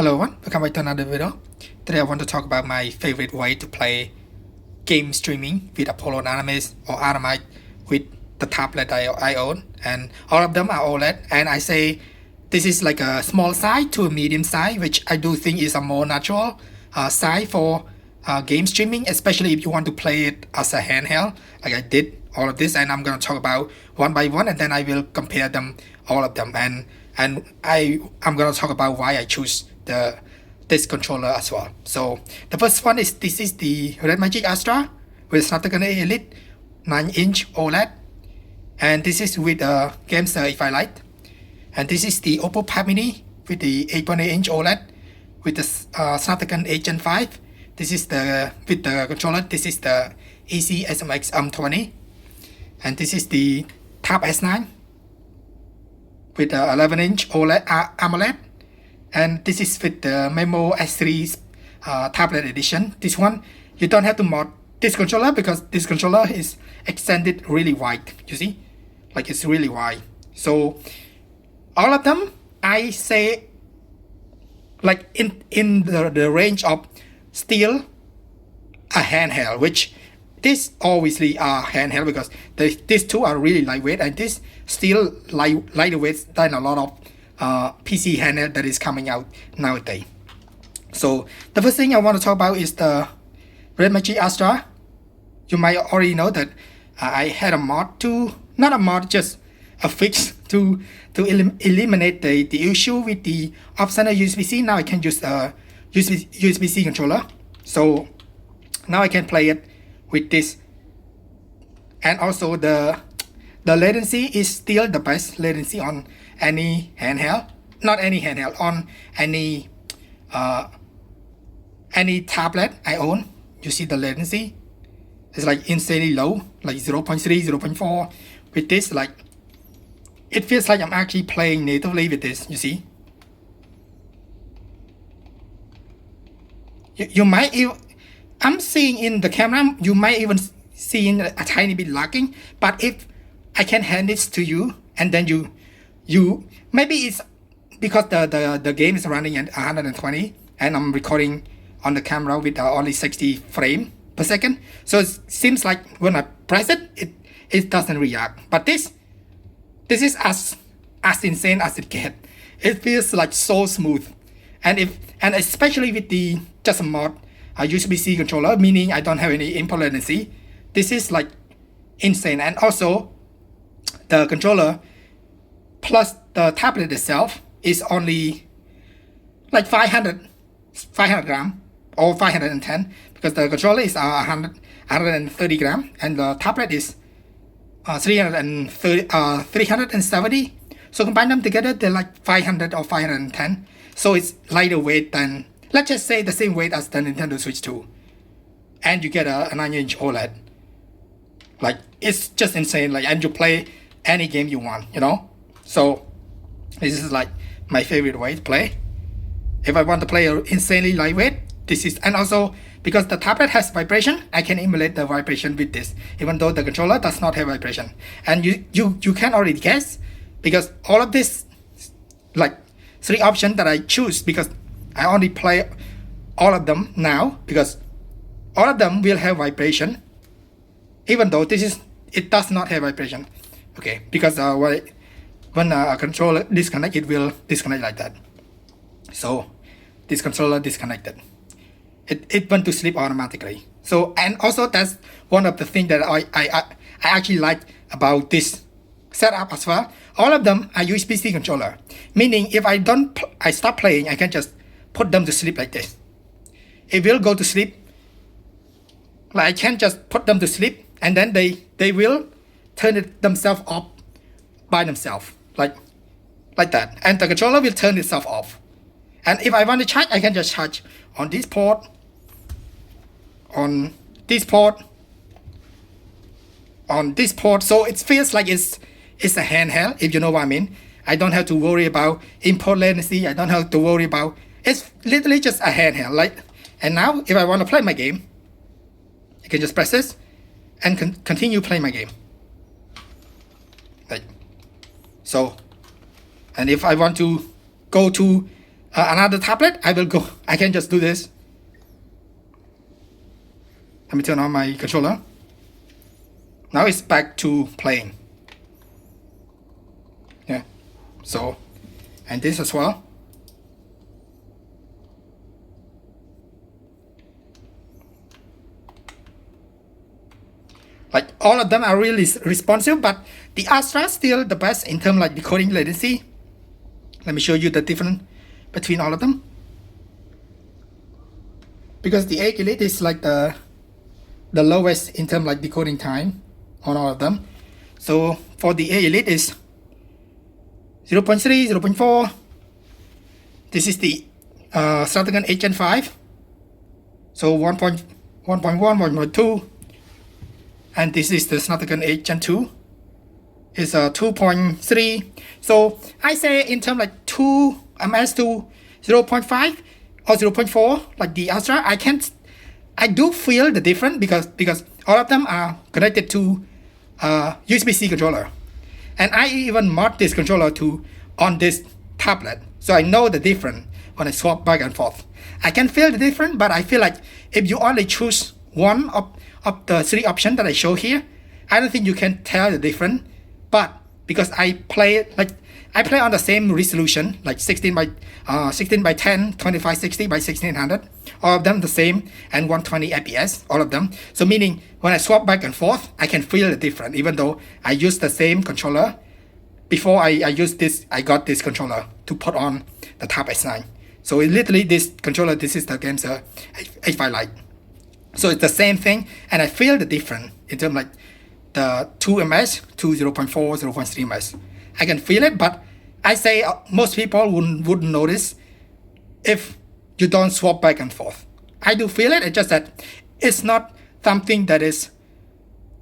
Hello everyone, welcome back to another video. Today I want to talk about my favorite way to play game streaming with Apollo Dynamics or Redmagic with the tablet I own, and all of them are OLED, and I say this is like a small size to a medium size, which I do think is a more natural size for game streaming, especially if you want to play it as a handheld like I did all of this. And I'm going to talk about one by one, and then I will compare them, all of them, and I'm going to talk about why I choose this controller as well. So the first one is this is the Redmagic Astra with Snapdragon 8 Elite 9-inch OLED, and this is with Gamesir Lite, and this is the Oppo Pad Mini with the 8.8-inch OLED with the Snapdragon 8 Gen 5. This is the with the controller. This is the EasySMX M20, and this is the Tab S9 with the 11-inch OLED AMOLED. And this is with the Memo S3 tablet edition. This one, you don't have to mod this controller because this controller is extended really wide. You see, like it's really wide. So all of them, I say, like in the range of still a handheld, which this obviously are handheld because these two are really lightweight, and this still lightweight than a lot of PC handheld that is coming out nowadays. So the first thing I want to talk about is the Redmagic Astra. You might already know that I had a mod to, not a mod, just a fix to eliminate the issue with the off-center USB-C. Now I can use a USB-C controller. So now I can play it with this. And also the latency is still the best latency on any handheld, not any handheld, on any tablet I own. You see the latency is like insanely low, like 0.3, 0.4. With this, like it feels like I'm actually playing natively with this. You see, you might even, I'm seeing in the camera, you might even see a tiny bit lagging, but if I can hand this to you and then you maybe it's because the game is running at 120 and I'm recording on the camera with only 60 frames per second, so it seems like when I press it doesn't react. But this is as insane as it gets. It feels like so smooth, and especially with the just a mod USB-C controller, meaning I don't have any input latency. This is like insane. And also the controller plus the tablet itself is only like 500 gram or 510, because the controller is 130 gram and the tablet is 370. So combine them together, they're like 500 or 510. So it's lighter weight than, let's just say, the same weight as the Nintendo Switch 2, and you get a 9-inch OLED. Like it's just insane. Like, and you play any game you want, you know. So this is like my favorite way to play. If I want to play insanely lightweight, this is, and also because the tablet has vibration, I can emulate the vibration with this, even though the controller does not have vibration. And you can already guess, because all of this, like 3 options that I choose, because I only play all of them now, because all of them will have vibration, even though it does not have vibration. Okay, because when a controller disconnect, it will disconnect like that. So this controller disconnected, it went to sleep automatically. So, and also that's one of the things that I actually like about this setup as well. All of them are USB-C controller, meaning if I stop playing, I can just put them to sleep like this. It will go to sleep. Like I can just put them to sleep, and then they will turn it themselves off by themselves, like that, and the controller will turn itself off. And if I want to charge, I can just charge on this port, on this port, on this port. So it feels like it's a handheld, if you know what I mean. I don't have to worry about input latency. I don't have to worry about, it's literally just a handheld. Like, and now if I want to play my game, I can just press this and continue playing my game. Like so. And if I want to go to another tablet, I can just do this. Let me turn on my controller. Now it's back to playing. Yeah. So, and this as well. Like all of them are really responsive, but the Astra is still the best in terms like decoding latency. Let me show you the difference between all of them. Because the 8 Elite is like the lowest in terms like decoding time on all of them. So for the 8 Elite is 0.3, 0.4. This is the Snapdragon 8 Gen 5. So 1.1, 1.2. And this is the Snapdragon 8 Gen 2. It's 2.3. So I say in terms like 2 ms to 0.5 or 0.4 like the Astra, I do feel the difference because all of them are connected to USB-C controller. And I even mod this controller on this tablet. So I know the difference when I swap back and forth. I can feel the difference, but I feel like if you only choose one of the 3 options that I show here, I don't think you can tell the difference. But because I play on the same resolution, like 16 by 10, 2560 by 1600, all of them the same, and 120 fps, all of them. So meaning when I swap back and forth, I can feel the difference, even though I use the same controller. Before I got this controller to put on the Tab S9. So literally this controller, this is the Gamesir H5 Lite. So it's the same thing, and I feel the difference in terms like the 2 ms to 0.4, 0.3 ms. I can feel it, but I say most people wouldn't notice if you don't swap back and forth. I do feel it, it's just that it's not something that is,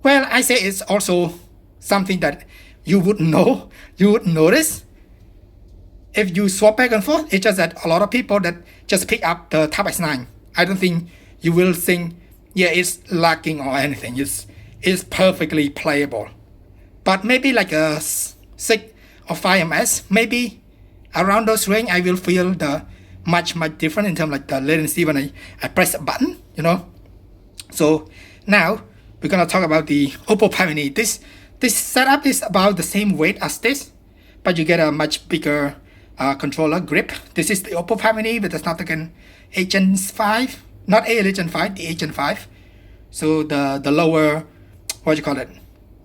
well, I say it's also something that you wouldn't know, you would notice if you swap back and forth. It's just that a lot of people that just pick up the Tab S9, I don't think you will think, yeah, it's lagging or anything. It's perfectly playable. But maybe like a 6 or 5 ms, maybe around those range, I will feel the much different in terms like the latency when I press a button, you know. So now we're gonna talk about the Oppo Pad Mini. This setup is about the same weight as this, but you get a much bigger controller grip. This is the Oppo Pad Mini with the Snapdragon 8 Gen 5, not 8 Elite Gen 5, the 8 Gen 5. So the lower,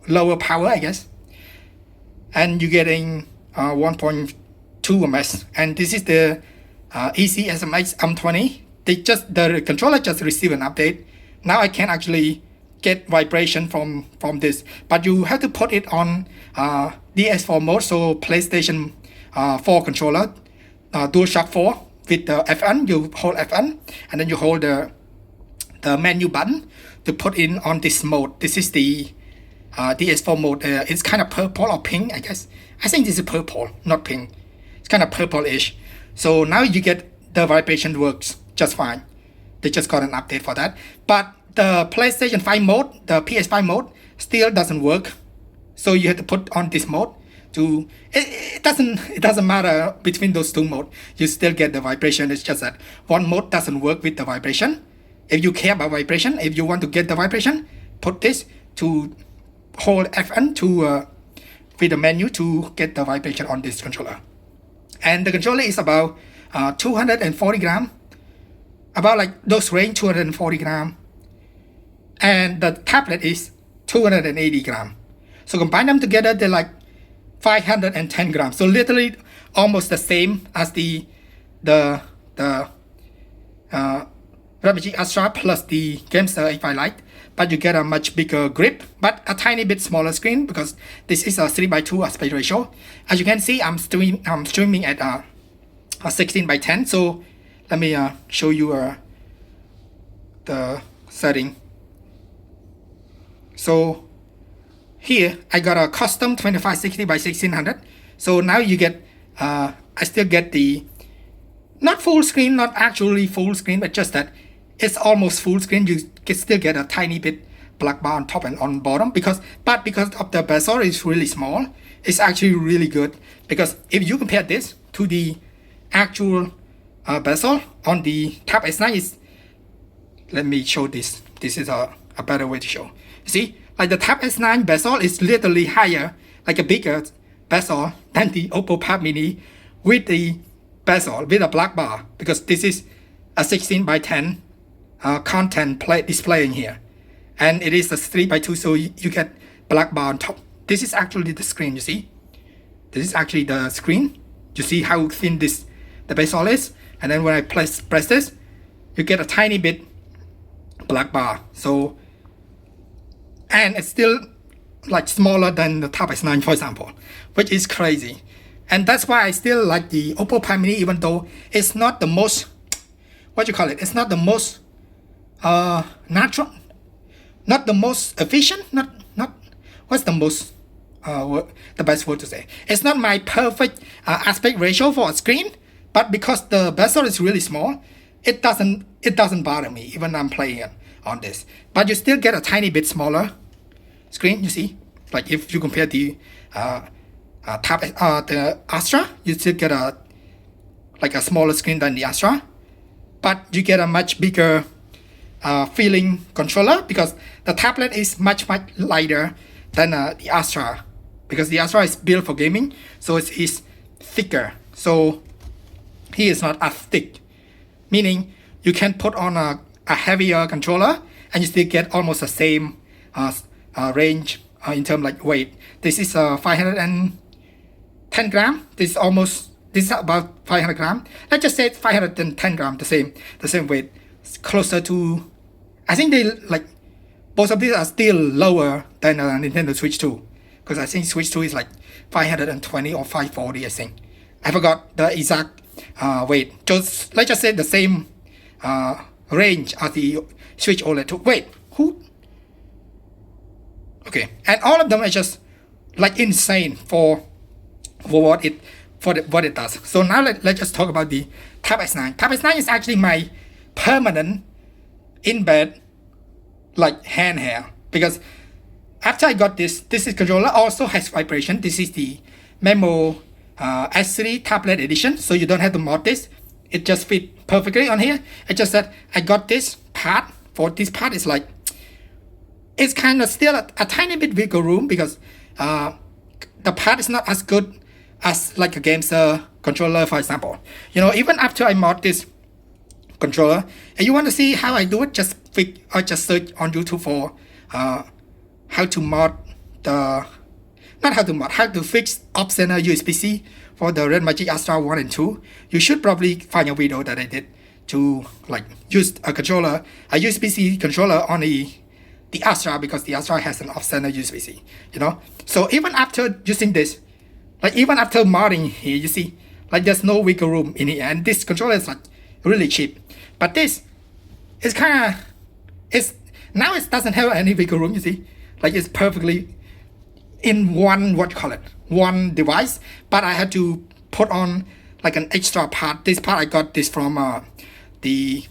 lower power, I guess. And you're getting 1.2 ms. And this is the EasySMX M20. The controller just received an update. Now I can actually get vibration from this, but you have to put it on DS4 mode. So PlayStation 4 controller, DualShock 4 with the FN. You hold FN, and then you hold the menu button to put in on this mode. This is the DS4 mode. It's kind of purple or pink, I guess. I think this is purple, not pink. It's kind of purple-ish. So now you get the vibration works just fine. They just got an update for that. But the PlayStation 5 mode, the PS5 mode, still doesn't work. So you have to put on this mode to it doesn't matter between those two modes. You still get the vibration. It's just that one mode doesn't work with the vibration. If you care about vibration, if you want to get the vibration, put this to hold FN to with the menu to get the vibration on this controller. And the controller is about 240 gram, about like those range 240 gram. And the tablet is 280 gram. So combine them together, they're like 510 grams. So literally almost the same as the Redmagic Astra plus the Gamesir H5 Lite, but you get a much bigger grip, but a tiny bit smaller screen because this is a 3:2 aspect ratio. As you can see, I'm streaming at a 16:10. So let me show you the setting. So here I got a custom 2560 by 1600. So now you get I still get the not full screen, not actually full screen, but just that it's almost full screen. You can still get a tiny bit black bar on top and on bottom because of the bezel is really small. It's actually really good because if you compare this to the actual bezel on the Tab S9 is, let me show this. This is a better way to show. See, like the Tab S9 bezel is literally higher, like a bigger bezel than the Oppo Pad Mini with the bezel with a black bar, because this is a 16 by 10 content display in here, and it is a 3 by 2, so you get black bar on top. This is actually the screen. You see, this is actually the screen. You see how thin the bezel is, and then when I press this, you get a tiny bit black bar. So, and it's still like smaller than the Tab S9, for example, which is crazy. And that's why I still like the Oppo Pad Mini, even though it's not the most, what you call it, it's not the most natural, not the most efficient, not what's the most the best word to say, it's not my perfect aspect ratio for a screen, but because the bezel is really small, it doesn't bother me even I'm playing on this. But you still get a tiny bit smaller screen. You see, like if you compare the the Astra, you still get a smaller screen than the Astra, but you get a much bigger feeling controller, because the tablet is much lighter than the Astra, because the Astra is built for gaming, so it is thicker. So he is not as thick, meaning you can put on a heavier controller and you still get almost the same range in terms like weight. This is 510 gram. This is about 500 gram. Let's just say 510 gram, the same weight. It's closer to, I think they like, both of these are still lower than Nintendo Switch 2, because I think Switch 2 is like 520 or 540, I think. I forgot the exact weight. Let's just say the same range as the Switch OLED 2. Wait, who? Okay, and all of them are just like insane for what it does. So now let's just talk about the Tab S9. Tab S9 is actually my permanent in bed like handheld, because after I got this controller also has vibration. This is the Memo S3 tablet edition, so you don't have to mod this. It just fits perfectly on here. It's just that I got this part. For this part is like, it's kind of still a tiny bit wiggle room, because the part is not as good as like a Gamesir controller, for example. You know, even after I mod this controller, and you want to see how I do it, just search on YouTube for how to mod how to fix off-center USB-C for the Redmagic Astra 1 and 2. You should probably find a video that I did to like use a USB-C controller on the Astra, because the Astra has an off-center USB-C, you know. So even after using this, like even after modding here, you see, like there's no wiggle room in here, and this controller is like really cheap. But this is now it doesn't have any wiggle room, you see. Like it's perfectly in one device, but I had to put on like an extra part. This part I got this from the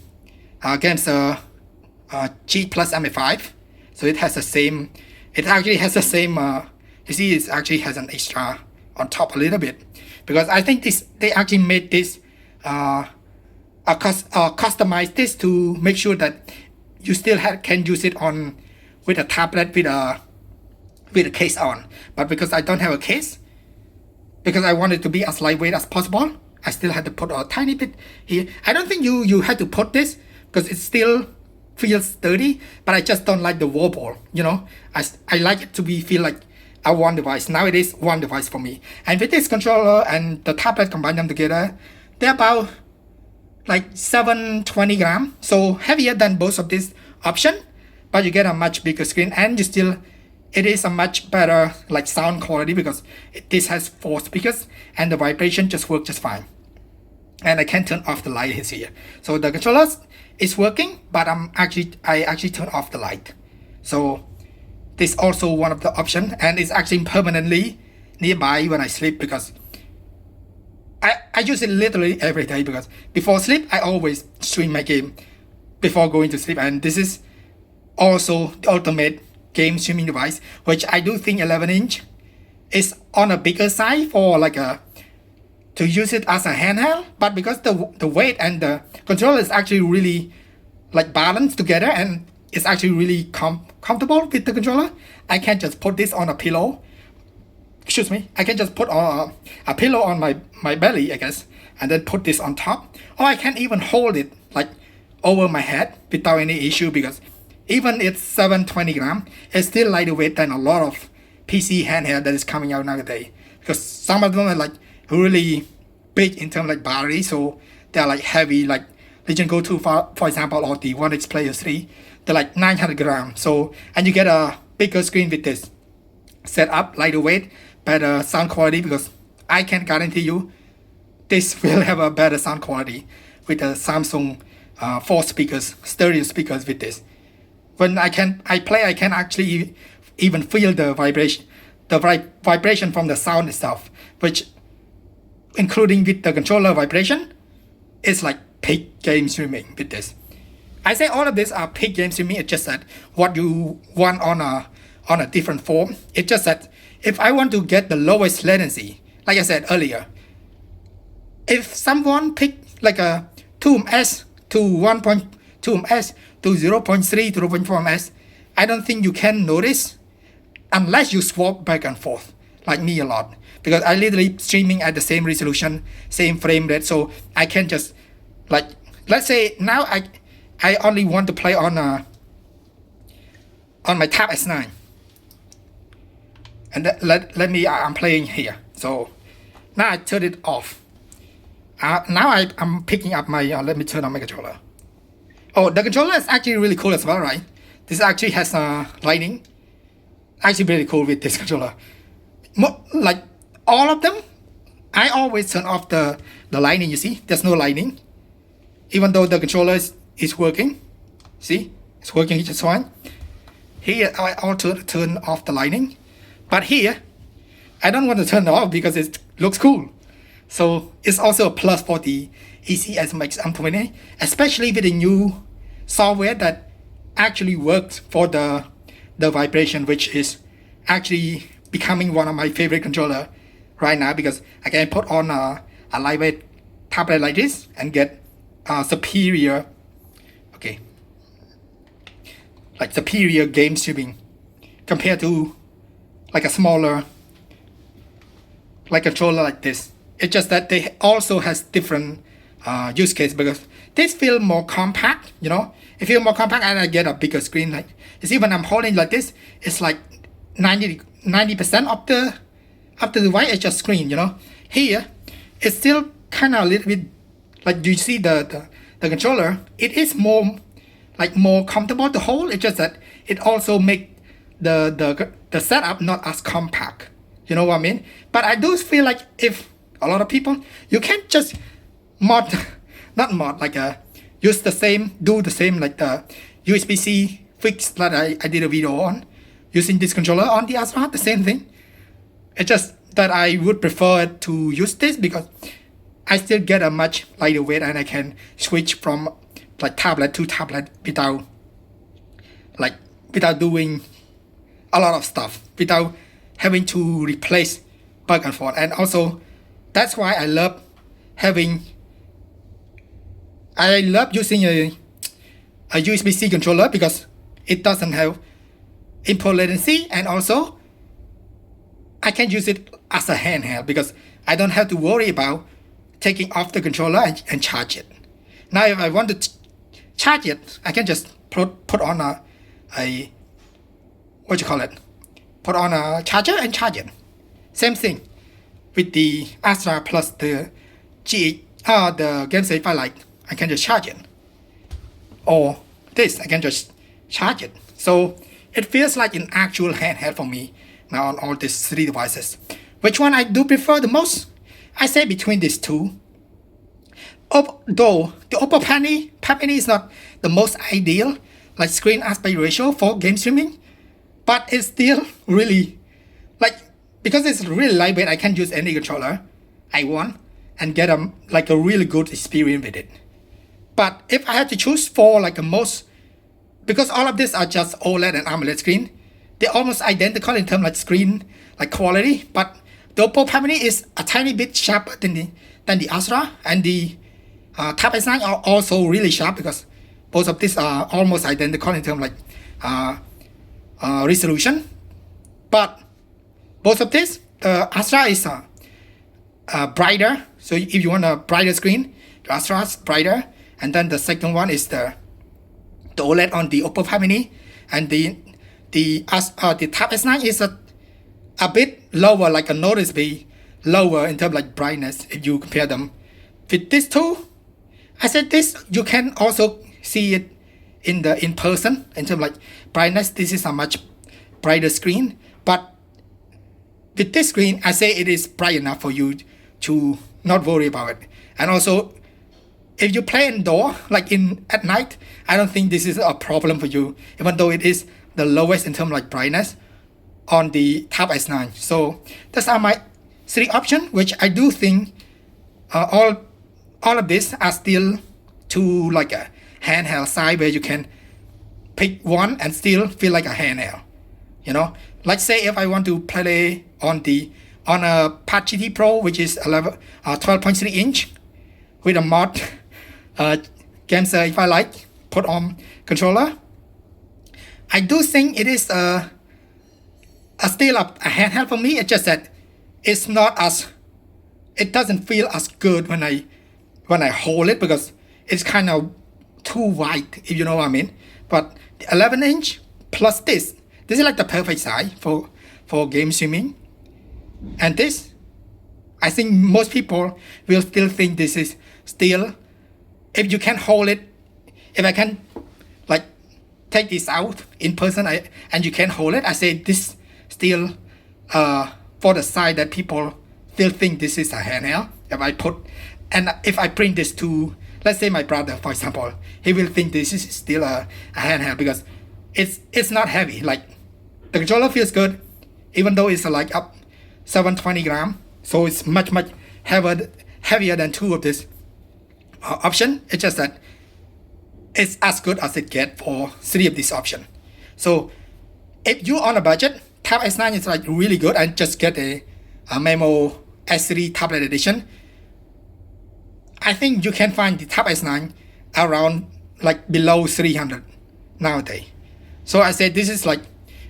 Gamesir G Plus MA5. So it has the same, you see, it actually has an extra on top a little bit, because I think they actually made this customize this to make sure that you still can use it on with a tablet with a case on. But because I don't have a case, because I want it to be as lightweight as possible, I still had to put a tiny bit here. I don't think you had to put this, because it still feels sturdy, but I just don't like the wobble, you know. I like it to feel like a one device. Now it is one device for me. And with this controller and the tablet, combine them together, they're about like 720 gram, so heavier than both of these option, but you get a much bigger screen, and it is a much better like sound quality, because this has 4 speakers and the vibration just works just fine. And I can turn off the light here. So the controller is working, but I actually turn off the light. So this also one of the option, and it's actually permanently nearby when I sleep, because I use it literally every day, because before sleep I always stream my game before going to sleep. And this is also the ultimate game streaming device, which I do think 11-inch is on a bigger side for like a to use it as a handheld, but because the weight and the controller is actually really like balanced together and it's actually really comfortable with the controller, I can just put this on a pillow. Excuse me, I can just put a pillow on my belly, I guess, and then put this on top. Or I can even hold it like over my head without any issue, because even it's 720 grams, it's still lighter weight than a lot of PC handheld that is coming out nowadays. Because some of them are like really big in terms of like battery, so they're like heavy, like Legend Go 2 for example, or the One X Player 3, they're like 900 grams. So, and you get a bigger screen with this setup, lighter weight, better sound quality, because I can guarantee you this will have a better sound quality with the Samsung 4 speakers, stereo speakers with this. When I play, I can actually even feel the vibration from the sound itself, which including with the controller vibration, it's like peak game streaming with this. I say all of this are peak game streaming. It's just that what you want on a different form. It's just that if I want to get the lowest latency, like I said earlier, if someone pick like a 2ms to 1.2ms to 0.3 to 0.4ms, I don't think you can notice unless you swap back and forth like me a lot, because I literally streaming at the same resolution, same frame rate, so I can just like, let's say now I only want to play on my Tab S9, and let me I'm playing here. So now I turn it off. Now I'm picking up my let me turn on my controller. Oh, the controller is actually really cool as well, right? This actually has lightning. Actually really cool with this controller. Like all of them, I always turn off the lightning. You see, there's no lightning, even though the controller is working. See, it's working just fine. Here I also turn off the lightning, but here I don't want to turn it off because it looks cool. So it's also a plus for the EasySMX M20, especially with the new software that actually works for the vibration, which is actually becoming one of my favorite controller right now, because I can put on a lightweight tablet like this and get superior game streaming compared to like a smaller like controller like this. It's just that they also has different use case, because this feel more compact, you know. It feel more compact and I get a bigger screen. Like it's even I'm holding like this, it's like 90% of the device is just screen, you know. Here it's still kind of a little bit like, you see the controller, it is more comfortable to hold. It's just that it also make the setup not as compact, you know what I mean. But I do feel like if a lot of people, you can't just use the same, do the same like the USB-C fix that I did a video on, using this controller on the Astra, the same thing. It's just that I would prefer to use this because I still get a much lighter weight and I can switch from like tablet to tablet without doing a lot of stuff, without having to replace back and forth. And also that's why I love using a USB-C controller, because it doesn't have input latency, and also I can use it as a handheld because I don't have to worry about taking off the controller and charge it. Now if I want to charge it, I can just put on a put on a charger and charge it. Same thing with the Astra plus the Gamesir Lite. I can just charge it, or this I can just charge it. So it feels like an actual handheld for me now on all these three devices. Which one I do prefer the most? I say between these two. Though the Oppo Pad Mini is not the most ideal like screen aspect ratio for game streaming, but it's still really because it's really lightweight. I can use any controller I want and get a really good experience with it. But if I had to choose for like the most, because all of these are just OLED and AMOLED screen, they're almost identical in terms of screen quality, but the Oppo Pad Mini is a tiny bit sharper than than the Astra, and the Tab S9 are also really sharp because both of these are almost identical in terms of like resolution. But both of these, the Astra is brighter. So if you want a brighter screen, the Astra is brighter. And then the second one is the OLED on the Oppo Pad Mini, and the Tab S9 is a bit lower, like a noticeably lower in terms of like brightness if you compare them with these two. I said this, you can also see it in person in terms of like brightness. This is a much brighter screen, but with this screen, I say it is bright enough for you to not worry about it. And also, if you play indoor, like at night, I don't think this is a problem for you, even though it is the lowest in terms of like brightness on the Tab S9. So those are my 3 options, which I do think all of these are still to like a handheld side where you can pick one and still feel like a handheld. You know, let's say if I want to play on a Pad GT Pro, which is 12.3 inch with a mod Gamesir, if I like, put on controller, I do think it is still a handheld for me. It's just that it's not as, it doesn't feel as good when I hold it because it's kind of too wide, if you know what I mean. But the 11 inch plus this is like the perfect size for game streaming. And this, I think most people will still think this is still, if you can hold it, if I can like take this out in person and you can hold it, I say this still for the side that people still think this is a handheld. If I bring this to, let's say my brother, for example, he will think this is still a handheld because it's not heavy. Like the controller feels good, even though it's like up 720 grams, so it's much heavier than 2 of this option. It's just that it's as good as it gets for 3 of these options. So if you're on a budget, Tab S9 is like really good, and just get a Memo S3 tablet edition. I think you can find the Tab S9 around like below 300 nowadays. So I said this is like,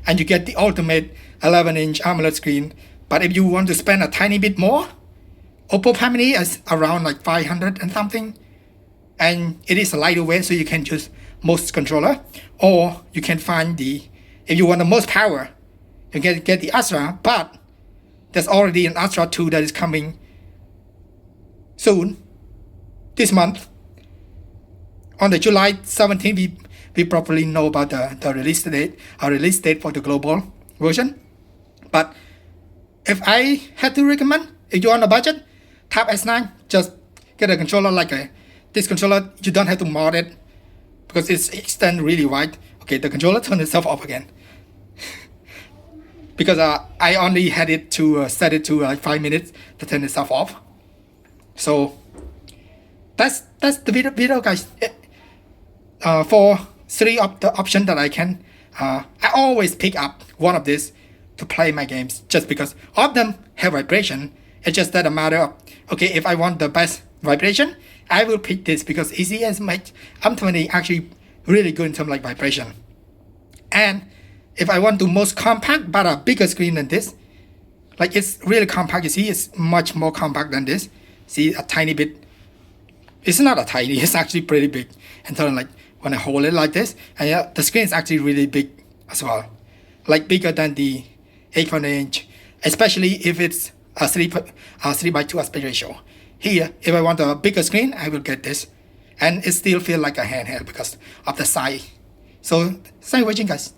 and you get the ultimate 11-inch AMOLED screen. But if you want to spend a tiny bit more, Oppo Pad Mini is around like 500 and something. And it is a lighter weight, so you can choose most controller. Or you can find if you want the most power, you can get the Astra. But there's already an Astra 2 that is coming soon, this month. On the July 17th, we probably know about the release date for the global version. But if I had to recommend, if you're on a budget, Tab S9, just get a controller like this controller. You don't have to mod it because it's extend really wide. Okay, the controller turned itself off again because I only had it to set it to like 5 minutes to turn itself off. So that's the video guys. For 3 of the options that I can, I always pick up one of these to play my games just because all of them have vibration. It's just that a matter of, okay, if I want the best vibration, I will pick this because EasySMX M20 actually really good in terms of like vibration. And if I want the most compact but a bigger screen than this, like it's really compact. You see, it's much more compact than this. See, a tiny bit. It's not a tiny, it's actually pretty big. And so like when I hold it like this, and yeah, the screen is actually really big as well. Like bigger than the 8.8 inch, especially if it's a 3:2 aspect ratio. Here, if I want a bigger screen, I will get this. And it still feels like a handheld because of the size. So, thanks for watching guys.